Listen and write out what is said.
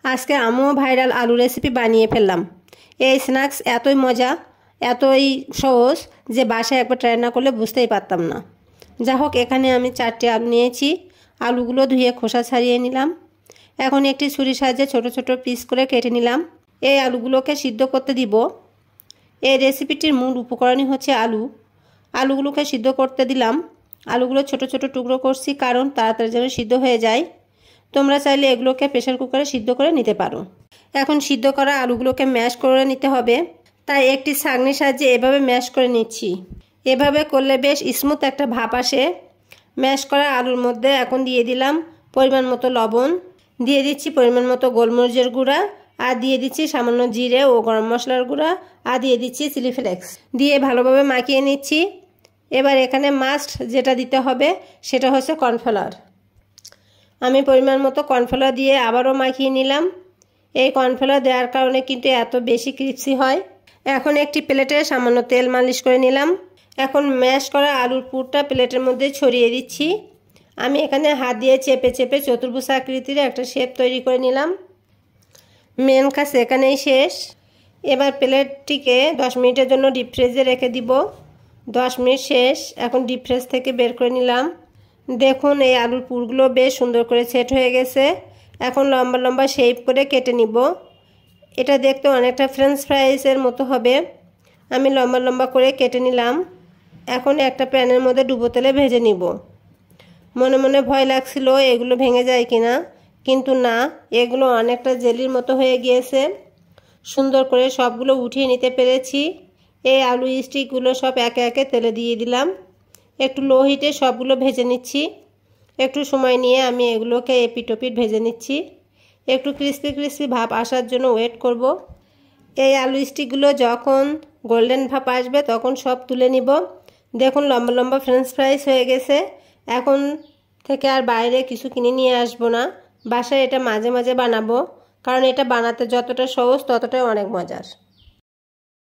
আজকে আমিও ভাইরাল আলু রেসিপি বানিয়ে ফেললাম। এই স্ন্যাক্স এতই মজা, এতই সহজ যে বাসায় একবার ট্রাই না করলে বুঝতেই পারতাম না। যা হোক, এখানে আমি 4টি আলু নিয়েছি। আলুগুলো ধুয়ে খোসা ছাড়িয়ে নিলাম। এখন একটি ছুরির সাহায্যে ছোট ছোট পিস করে কেটে নিলাম। এই আলুগুলোকে সিদ্ধ করতে দিব। এই রেসিপিটির মূল উপকরণই হচ্ছে আলু। আলুগুলোকে সিদ্ধ করতে দিলাম। আলুগুলো ছোট ছোট টুকরো করছি কারণ তাড়াতাড়ি যেন সিদ্ধ হয়ে যায়। তোমরা চাইলে এগুলোকে প্রেসার কুকারে সিদ্ধ করে নিতে পারো। এখন সিদ্ধ করা আলুগুলোকে ম্যাশ করে নিতে হবে, তাই একটি ছাঁকনির সাহায্যে এভাবে ম্যাশ করে নিচ্ছি। এভাবে করলে বেশ স্মুথ একটা ভাপ আসে। ম্যাশ করা আলুর মধ্যে এখন দিয়ে দিলাম পরিমাণ মতো লবণ, দিয়ে দিচ্ছি পরিমাণ মতো গোলমরিচের গুঁড়া, আর দিয়ে দিচ্ছি সামান্য জিরে ও গরম মশলার গুঁড়া, আর দিয়ে দিচ্ছি চিলি ফ্লেক্স দিয়ে ভালোভাবে মাখিয়ে নিচ্ছি। এবার এখানে মাস্ট যেটা দিতে হবে সেটা হচ্ছে কর্নফ্লাওয়ার। আমি পরিমাণ মতো কর্নফ্লাওয়ার দিয়ে আবারও মাখিয়ে নিলাম। এই কর্নফ্লাওয়ার দেওয়ার কারণে কিন্তু এত বেশি ক্রিস্পি হয়। এখন একটি প্লেটে সামান্য তেল মালিশ করে নিলাম। এখন ম্যাশ করা আলুর পুরটা প্লেটের মধ্যে ছড়িয়ে দিচ্ছি। আমি এখানে হাত দিয়ে চেপে চেপে চতুর্ভুজ আকৃতির একটা শেপ তৈরি করে নিলাম। মেন কাজ এখানেই শেষ। এবার প্লেটটিকে 10 মিনিটের জন্য ডিপ ফ্রিজে রেখে দিব। 10 মিনিট শেষ। এখন ডিপ ফ্রিজ থেকে বের করে নিলাম। দেখুন, এই আলুর পুরগুলো বেশ সুন্দর করে সেট হয়ে গেছে। এখন লম্বা লম্বা শেপ করে কেটে নিব। এটা দেখতে অনেকটা ফ্রেঞ্চ ফ্রাইসের মতো হবে। আমি লম্বা লম্বা করে কেটে নিলাম। এখন একটা প্যানের মধ্যে ডুবো তেলে ভেজে নিব। মনে মনে ভয় লাগছিল এগুলো ভেঙে যায় কিনা, কিন্তু না, এগুলো অনেকটা জেলির মতো হয়ে গিয়েছে। সুন্দর করে সবগুলো উঠিয়ে নিতে পেরেছি। এই আলু স্টিকগুলো সব একে একে তেলে দিয়ে দিলাম। একটু লো হিটে সবগুলো ভেজে নিচ্ছি। একটু সময় নিয়ে আমি এগুলোকে এপিট ওপিট ভেজে নিচ্ছি। একটু ক্রিস্পি ক্রিস্পি ভাব আসার জন্য ওয়েট করব। এই আলু স্টিকগুলো যখন গোল্ডেন ভাব আসবে তখন সব তুলে নিব। দেখুন, লম্বা লম্বা ফ্রেঞ্চ ফ্রাইস হয়ে গেছে। এখন থেকে আর বাইরে কিছু কিনে নিয়ে আসবো না, বাসায় এটা মাঝে মাঝে বানাবো, কারণ এটা বানাতে যতটা সহজ ততটাই অনেক মজার।